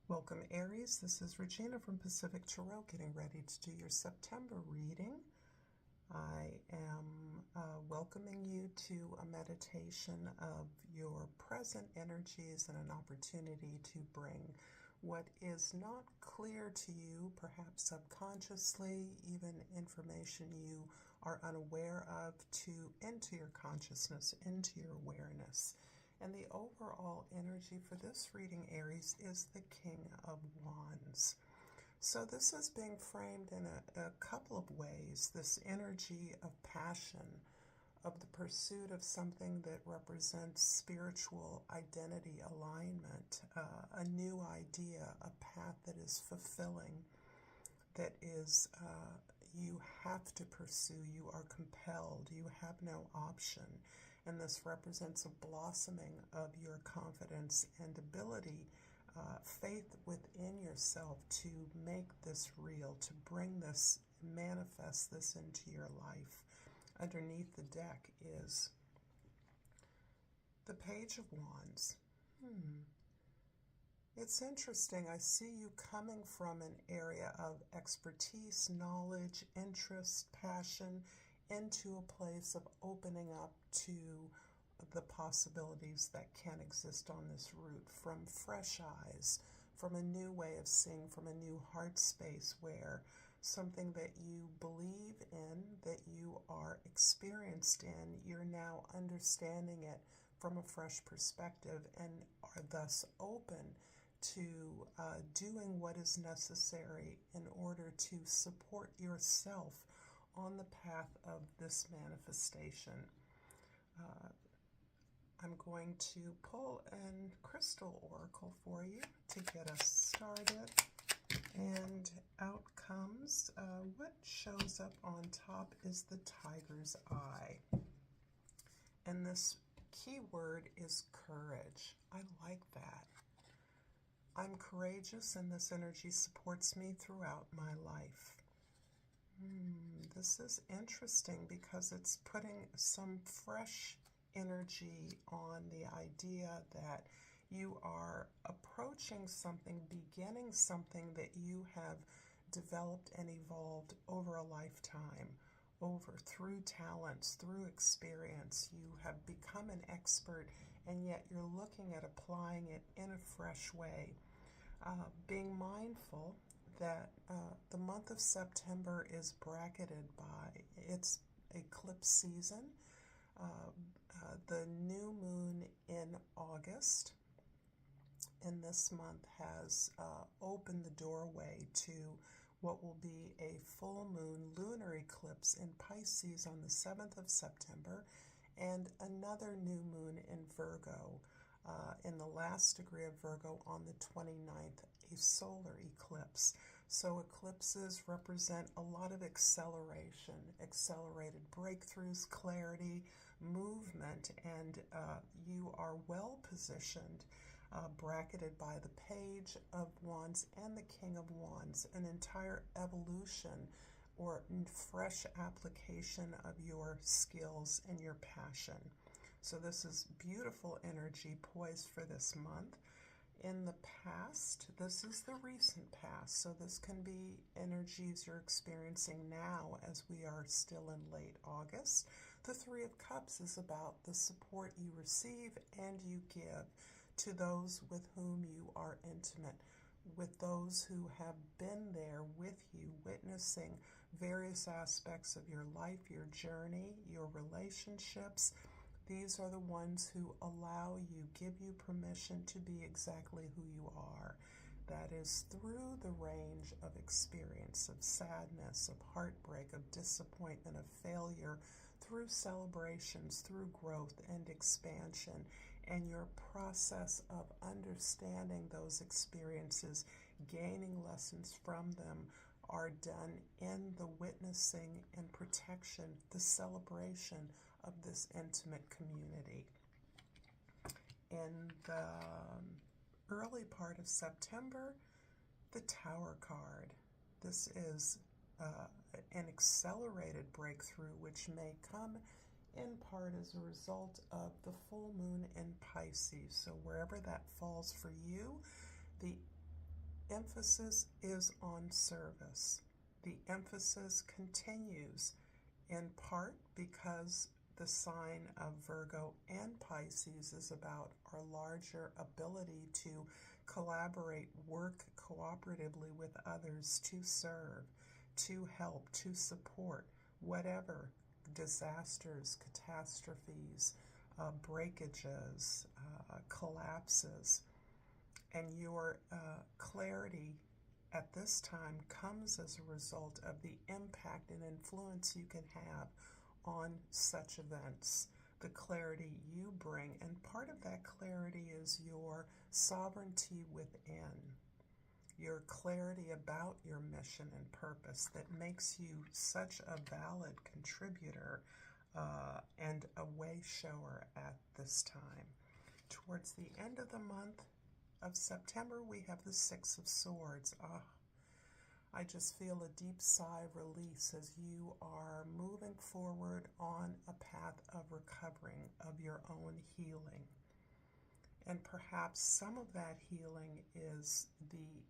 Welcome, Aries. This is Regina from Pacific Tarot, getting ready to do your September reading. I am welcoming you to a meditation of your present energies and an opportunity to bring what is not clear to you, perhaps subconsciously, even information you are unaware of, into your consciousness, into your awareness. And the overall energy for this reading, Aries, is the King of Wands. So this is being framed in a couple of ways. This energy of passion, of the pursuit of something that represents spiritual identity alignment, a new idea, a path that is fulfilling, that is you have to pursue, you are compelled, you have no option. And this represents a blossoming of your confidence and ability, faith within yourself to make this real, to bring this, manifest this into your life. Underneath the deck is the Page of Wands. It's interesting. I see you coming from an area of expertise, knowledge, interest, passion, into a place of opening up to the possibilities that can exist on this route, from fresh eyes, from a new way of seeing, from a new heart space, where something that you believe in, that you are experienced in, you're now understanding it from a fresh perspective and are thus open to doing what is necessary in order to support yourself on the path of this manifestation. I'm going to pull a crystal oracle for you to get us started. And out comes, what shows up on top is the tiger's eye. And this key word is courage. I like that. I'm courageous, and this energy supports me throughout my life. This is interesting because it's putting some fresh energy on the idea that you are approaching something, beginning something that you have developed and evolved over a lifetime, through talents, through experience. You have become an expert, and yet you're looking at applying it in a fresh way. Being mindful that the month of September is bracketed by its eclipse season, the new moon in August in this month has opened the doorway to what will be a full moon lunar eclipse in Pisces on the 7th of September, and another new moon in Virgo in the last degree of Virgo on the 29th, a solar eclipse. So eclipses represent a lot of acceleration, accelerated breakthroughs, clarity, movement, and you are well positioned, bracketed by the Page of Wands and the King of Wands, an entire evolution or fresh application of your skills and your passion. So this is beautiful energy poised for this month. In the past, this is the recent past, so this can be energies you're experiencing now as we are still in late August. The Three of Cups is about the support you receive and you give to those with whom you are intimate, with those who have been there with you, witnessing various aspects of your life, your journey, your relationships. These are the ones who allow you, give you permission to be exactly who you are. That is through the range of experience, of sadness, of heartbreak, of disappointment, of failure, through celebrations, through growth and expansion, and your process of understanding those experiences, gaining lessons from them, are done in the witnessing and protection, the celebration of this intimate community. In the early part of September, the Tower card. This is an accelerated breakthrough, which may come in part as a result of the full moon in Pisces. So wherever that falls for you, the emphasis is on service. The emphasis continues in part because the sign of Virgo and Pisces is about our larger ability to collaborate, work cooperatively with others to serve, to help, to support, whatever disasters, catastrophes, breakages, collapses. And your clarity at this time comes as a result of the impact and influence you can have on such events, the clarity you bring. And part of that clarity is your sovereignty within, your clarity about your mission and purpose that makes you such a valid contributor and a way shower at this time. Towards the end of the month of September, we have the Six of Swords. I just feel a deep sigh of release as you are moving forward on a path of recovering, of your own healing. And perhaps some of that healing is the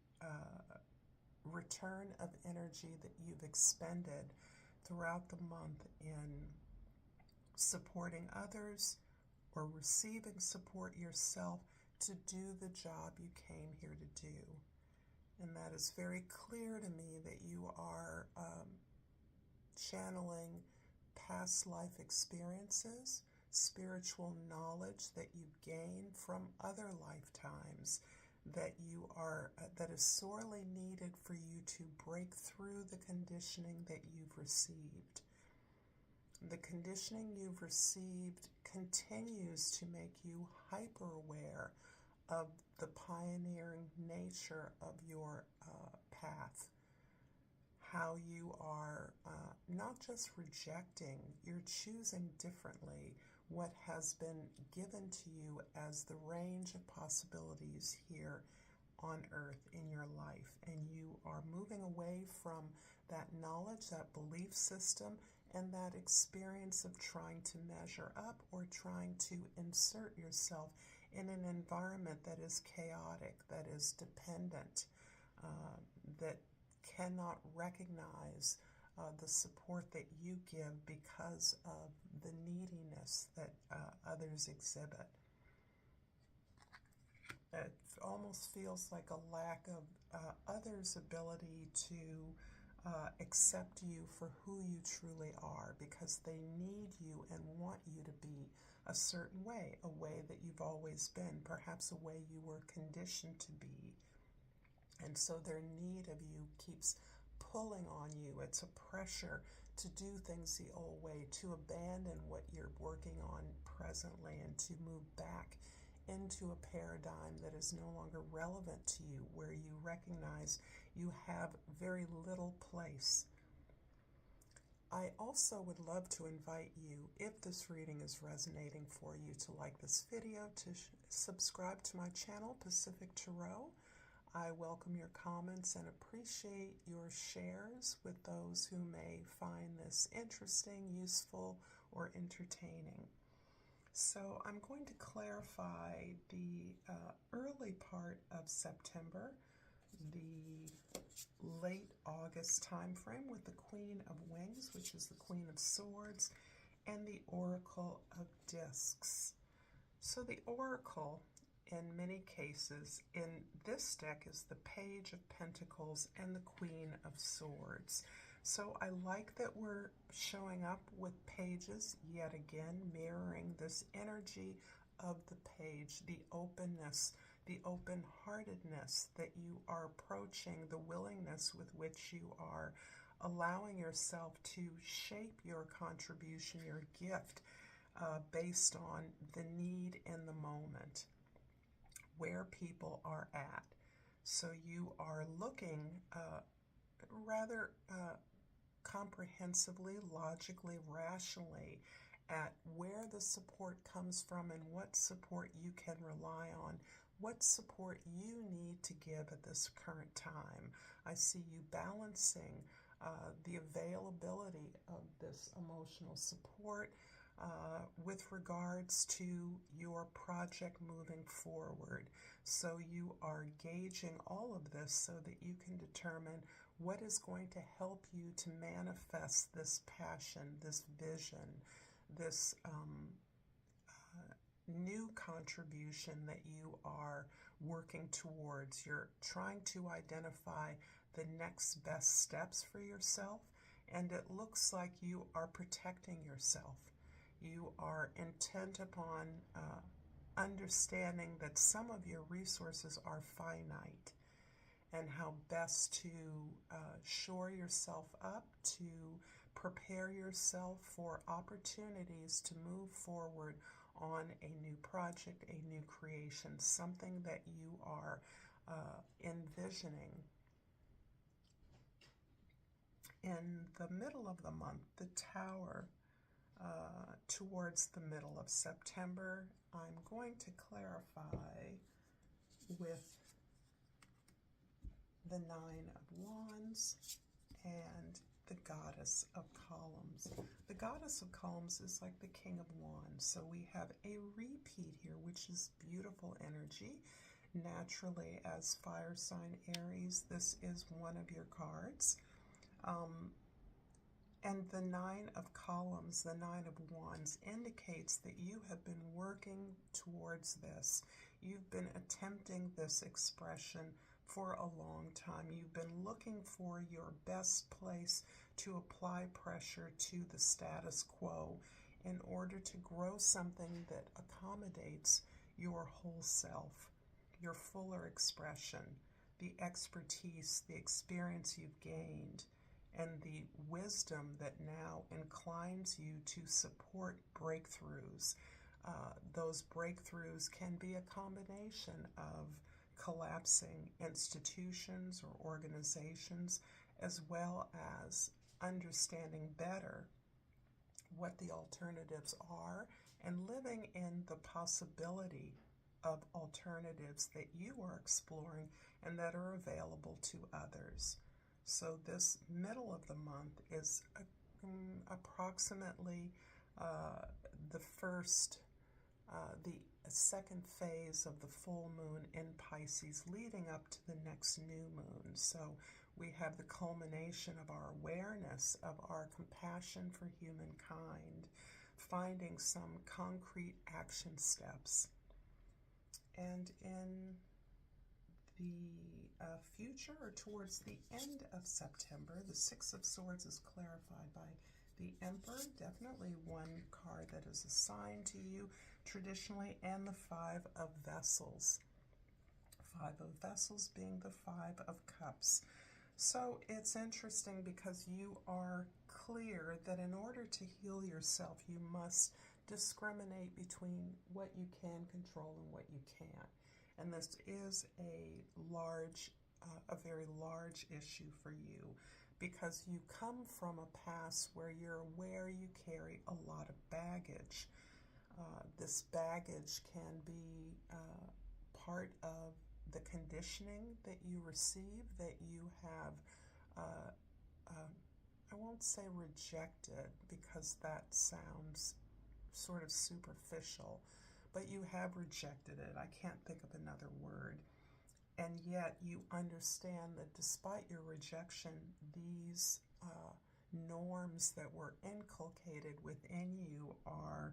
return of energy that you've expended throughout the month in supporting others or receiving support yourself to do the job you came here to do. And that is very clear to me that you are channeling past life experiences, spiritual knowledge that you've gained from other lifetimes that you are that is sorely needed for you to break through the conditioning that you've received. The conditioning you've received continues to make you hyper aware of the pioneering nature of your path, how you are not just rejecting, you're choosing differently what has been given to you as the range of possibilities here on earth in your life. And you are moving away from that knowledge, that belief system, and that experience of trying to measure up or trying to insert yourself in an environment that is chaotic, that is dependent, that cannot recognize the support that you give because of the neediness that others exhibit. It almost feels like a lack of others' ability to accept you for who you truly are, because they need you and want you to be a certain way, a way that you've always been, perhaps a way you were conditioned to be. And so their need of you keeps pulling on you. It's a pressure to do things the old way, to abandon what you're working on presently, and to move back into a paradigm that is no longer relevant to you, where you recognize you have very little place. I also would love to invite you, if this reading is resonating for you, to like this video, to subscribe to my channel, Pacific Tarot. I welcome your comments and appreciate your shares with those who may find this interesting, useful, or entertaining. So I'm going to clarify the early part of September, the late August time frame, with the Queen of Wings, which is the Queen of Swords, and the Oracle of Discs. So the Oracle, in many cases, in this deck, is the Page of Pentacles and the Queen of Swords. So I like that we're showing up with pages, yet again, mirroring this energy of the page, the openness, the open-heartedness that you are approaching, the willingness with which you are allowing yourself to shape your contribution, your gift, based on the need in the moment, where people are at. So you are looking rather comprehensively, logically, rationally at where the support comes from and what support you can rely on, what support you need to give at this current time. I see you balancing the availability of this emotional support with regards to your project moving forward. So you are gauging all of this so that you can determine what is going to help you to manifest this passion, this vision, this new contribution that you are working towards. You're trying to identify the next best steps for yourself, and it looks like you are protecting yourself. You are intent upon understanding that some of your resources are finite and how best to shore yourself up, to prepare yourself for opportunities to move forward on a new project, a new creation, something that you are envisioning. In the middle of the month, the Tower, towards the middle of September, I'm going to clarify with the Nine of Wands and the Goddess of Columns. The Goddess of Columns is like the King of Wands. So we have a repeat here, which is beautiful energy. Naturally, as fire sign Aries, this is one of your cards. And the Nine of Columns, the Nine of Wands, indicates that you have been working towards this. You've been attempting this expression for a long time. You've been looking for your best place to apply pressure to the status quo in order to grow something that accommodates your whole self, your fuller expression, the expertise, the experience you've gained, and the wisdom that now inclines you to support breakthroughs. Those breakthroughs can be a combination of collapsing institutions or organizations, as well as understanding better what the alternatives are and living in the possibility of alternatives that you are exploring and that are available to others. So this middle of the month is approximately the second phase of the full moon in Pisces, leading up to the next new moon. So we have the culmination of our awareness of our compassion for humankind, finding some concrete action steps. And in the future, or towards the end of September, the Six of Swords is clarified by the Emperor, definitely one card that is assigned to you traditionally, and the Five of Vessels. Five of Vessels being the Five of Cups. So it's interesting because you are clear that in order to heal yourself, you must discriminate between what you can control and what you can't. And this is a very large issue for you, because you come from a past where you're aware you carry a lot of baggage. This baggage can be part of the conditioning that you receive, that you have, I won't say rejected, because that sounds sort of superficial, but you have rejected it. I can't think of another word. And yet you understand that despite your rejection, these norms that were inculcated within you are,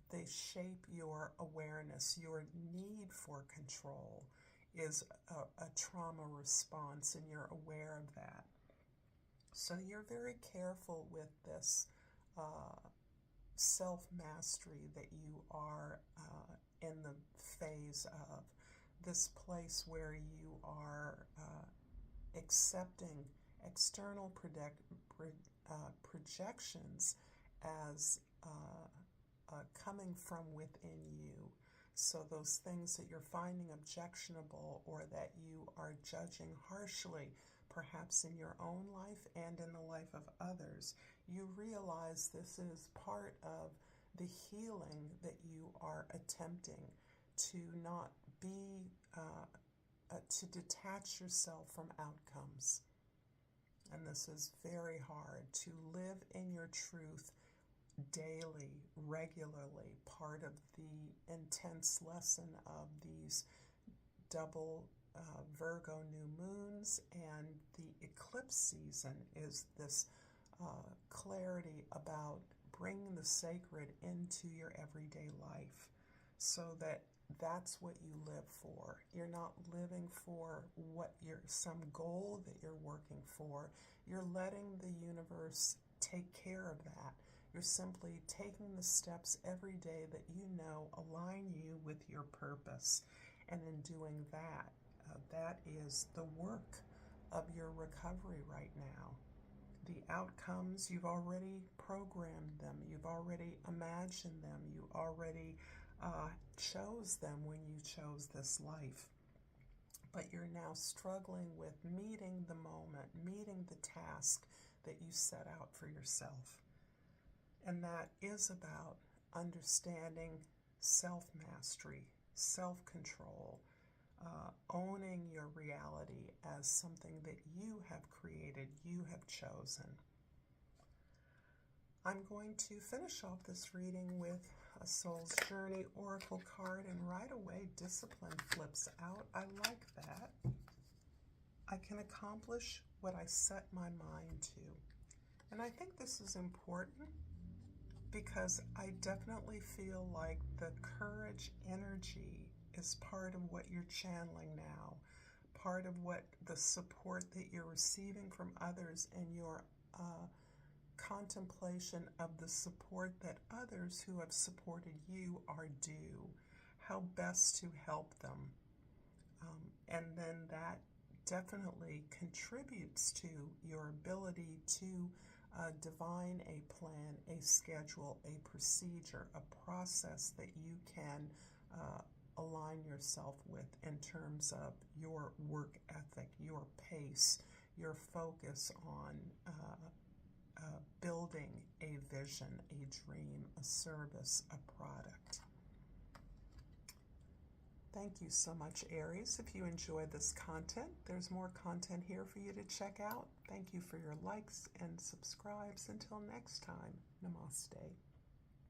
they shape your awareness. Your need for control is a trauma response, and you're aware of that. So you're very careful with this self-mastery that you are in the phase of, this place where you are accepting external projections as coming from within you. So those things that you're finding objectionable, or that you are judging harshly, perhaps in your own life and in the life of others, you realize this is part of the healing that you are attempting, to not be, to detach yourself from outcomes. And this is very hard, to live in your truth daily, regularly, part of the intense lesson of these double Virgo new moons, and the eclipse season is this clarity about bringing the sacred into your everyday life, so that that's what you live for. You're not living for some goal that you're working for. You're letting the universe take care of that. You're simply taking the steps every day that you know align you with your purpose. And in doing that, that is the work of your recovery right now. The outcomes, you've already programmed them. You've already imagined them. You already chose them when you chose this life. But you're now struggling with meeting the moment, meeting the task that you set out for yourself. And that is about understanding self-mastery, self-control, owning your reality as something that you have created, you have chosen. I'm going to finish off this reading with a Soul's Journey Oracle card, and right away discipline flips out. I like that. I can accomplish what I set my mind to. And I think this is important because I definitely feel like the courage energy is part of what you're channeling now, part of what the support that you're receiving from others, and your contemplation of the support that others who have supported you are due, how best to help them. And then that definitely contributes to your ability to divine a plan, a schedule, a procedure, a process that you can align yourself with in terms of your work ethic, your pace, your focus on building a vision, a dream, a service, a product. Thank you so much, Aries. If you enjoyed this content, there's more content here for you to check out. Thank you for your likes and subscribes. Until next time, namaste.